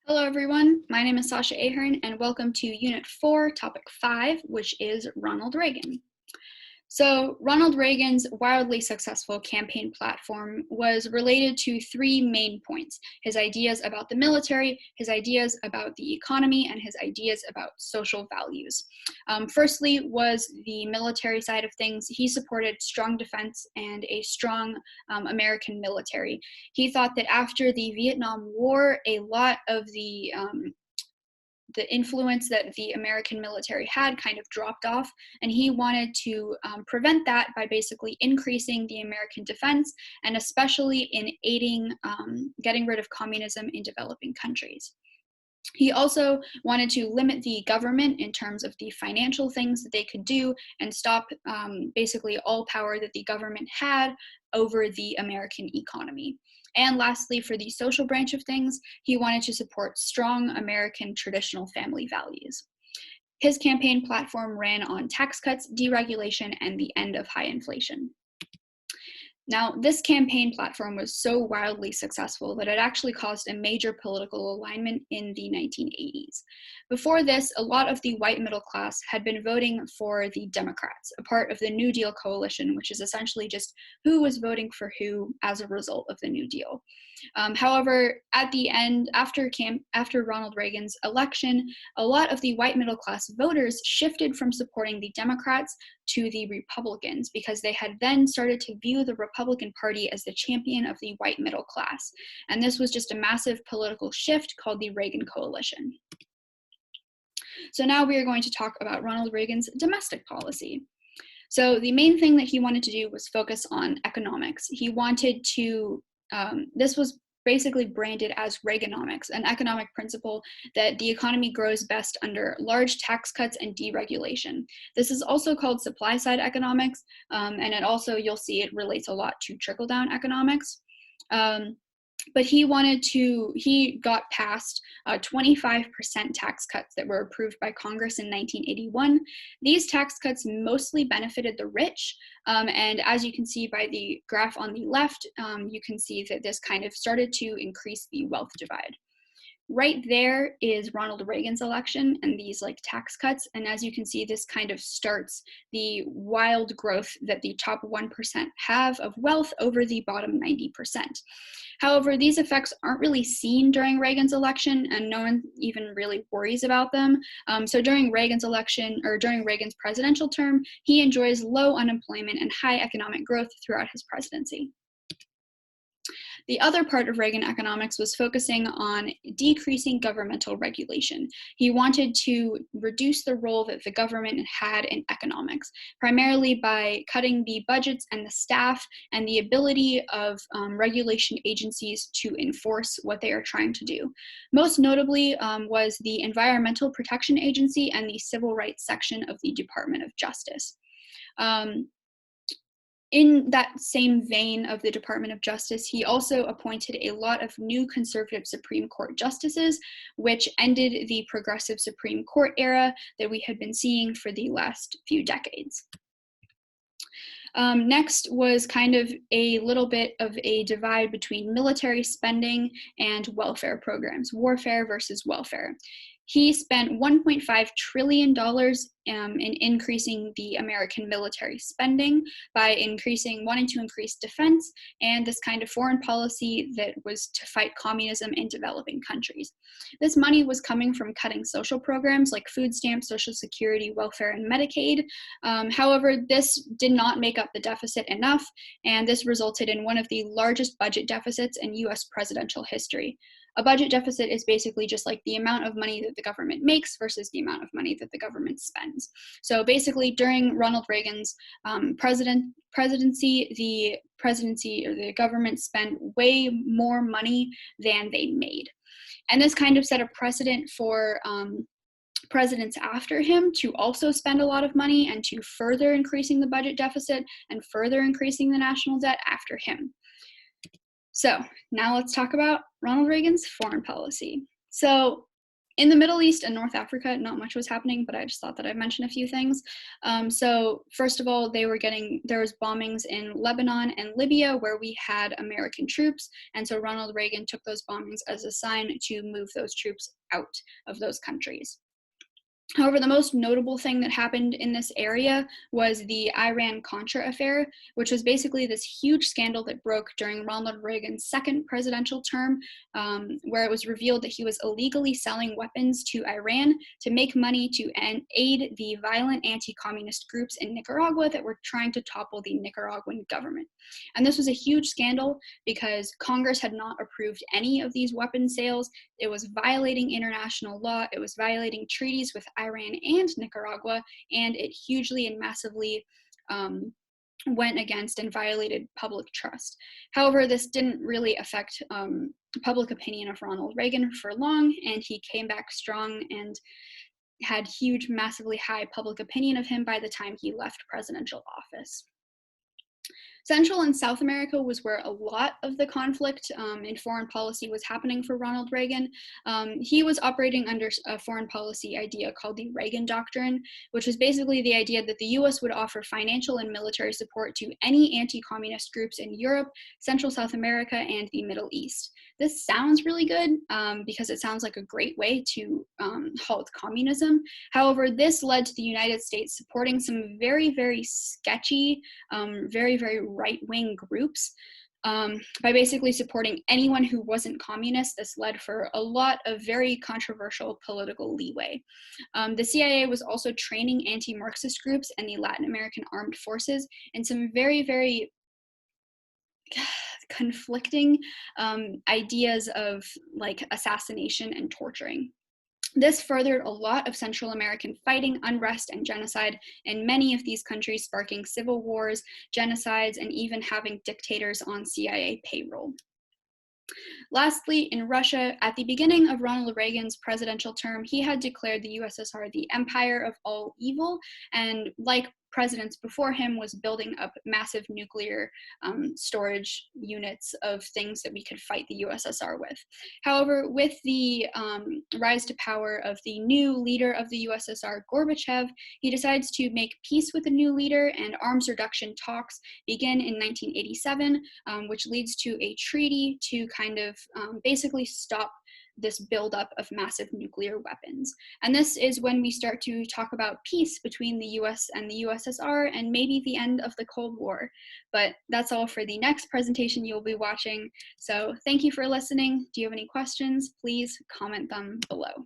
Hello everyone, my name is Sasha Ahern and welcome to Unit 4, Topic 5, which is Ronald Reagan. So Ronald Reagan's wildly successful campaign platform was related to three main points: his ideas about the military, his ideas about the economy, and his ideas about social values. Firstly was the military side of things. He supported strong defense and a strong American military. He thought that after the Vietnam War, a lot of the influence that the American military had kind of dropped off, and he wanted to prevent that by basically increasing the American defense, and especially in aiding getting rid of communism in developing countries. He also wanted to limit the government in terms of the financial things that they could do and stop basically all power that the government had over the American economy. And lastly, for the social branch of things, he wanted to support strong American traditional family values. His campaign platform ran on tax cuts, deregulation, and the end of high inflation. Now, this campaign platform was so wildly successful that it actually caused a major political alignment in the 1980s. Before this, a lot of the white middle class had been voting for the Democrats, a part of the New Deal coalition, which is essentially just who was voting for who as a result of the New Deal. However, at the end, after Ronald Reagan's election, a lot of the white middle class voters shifted from supporting the Democrats to the Republicans because they had then started to view the Republican Party as the champion of the white middle class. And this was just a massive political shift called the Reagan coalition. So now we are going to talk about Ronald Reagan's domestic policy. So the main thing that he wanted to do was focus on economics. He wanted to, this was basically branded as Reaganomics, an economic principle that the economy grows best under large tax cuts and deregulation. This is also called supply side economics, and it also, you'll see it relates a lot to trickle down economics. But he got past 25% tax cuts that were approved by Congress in 1981. These tax cuts mostly benefited the rich, and as you can see by the graph on the left, you can see that this kind of started to increase the wealth divide. Right there is Ronald Reagan's election and these like tax cuts. And as you can see, this kind of starts the wild growth that the top 1% have of wealth over the bottom 90%. However, these effects aren't really seen during Reagan's election, and no one even really worries about them. So during Reagan's election, or during Reagan's presidential term, he enjoys low unemployment and high economic growth throughout his presidency. The other part of Reagan economics was focusing on decreasing governmental regulation. He wanted to reduce the role that the government had in economics, primarily by cutting the budgets and the staff and the ability of regulation agencies to enforce what they are trying to do. Most notably was the Environmental Protection Agency and the Civil Rights section of the Department of Justice. In that same vein of the Department of Justice, he also appointed a lot of new conservative Supreme Court justices, which ended the progressive Supreme Court era that we had been seeing for the last few decades. Next was kind of a little bit of a divide between military spending and welfare programs, warfare versus welfare. He spent $1.5 trillion in increasing the American military spending by wanting to increase defense and this kind of foreign policy that was to fight communism in developing countries. This money was coming from cutting social programs like food stamps, Social Security, welfare, and Medicaid. However, this did not make up the deficit enough, and this resulted in one of the largest budget deficits in US presidential history. A budget deficit is basically just like the amount of money that the government makes versus the amount of money that the government spends. So basically, during Ronald Reagan's presidency, the government spent way more money than they made. And this kind of set a precedent for presidents after him to also spend a lot of money and to further increasing the budget deficit and further increasing the national debt after him. So now let's talk about Ronald Reagan's foreign policy. So In the Middle East and North Africa, not much was happening, but I just thought that I'd mention a few things. So first of all, there was bombings in Lebanon and Libya where we had American troops. And so Ronald Reagan took those bombings as a sign to move those troops out of those countries. However, the most notable thing that happened in this area was the Iran-Contra affair, which was basically this huge scandal that broke during Ronald Reagan's second presidential term, where it was revealed that he was illegally selling weapons to Iran to make money to aid the violent anti-communist groups in Nicaragua that were trying to topple the Nicaraguan government. And this was a huge scandal because Congress had not approved any of these weapon sales. It was violating international law. It was violating treaties with Iran and Nicaragua, and it hugely and massively went against and violated public trust. However, this didn't really affect public opinion of Ronald Reagan for long, and he came back strong and had huge, massively high public opinion of him by the time he left presidential office. Central and South America was where a lot of the conflict in foreign policy was happening for Ronald Reagan. He was operating under a foreign policy idea called the Reagan Doctrine, which was basically the idea that the US would offer financial and military support to any anti-communist groups in Europe, Central South America, and the Middle East. This sounds really good because it sounds like a great way to halt communism. However, this led to the United States supporting some very, very sketchy, very, very right-wing groups by basically supporting anyone who wasn't communist. This led for a lot of very controversial political leeway. The CIA was also training anti-Marxist groups and the Latin American armed forces in some very, very conflicting ideas of like assassination and torturing. This furthered a lot of Central American fighting, unrest, and genocide in many of these countries, sparking civil wars, genocides, and even having dictators on CIA payroll. Lastly, in Russia, at the beginning of Ronald Reagan's presidential term, he had declared the USSR the empire of all evil, and like presidents before him, was building up massive nuclear storage units of things that we could fight the USSR with. However, with the rise to power of the new leader of the USSR, Gorbachev, he decides to make peace with the new leader, and arms reduction talks begin in 1987, which leads to a treaty to kind of basically stop this buildup of massive nuclear weapons. And this is when we start to talk about peace between the US and the USSR and maybe the end of the Cold War. But that's all for the next presentation you'll be watching. So thank you for listening. Do you have any questions? Please comment them below.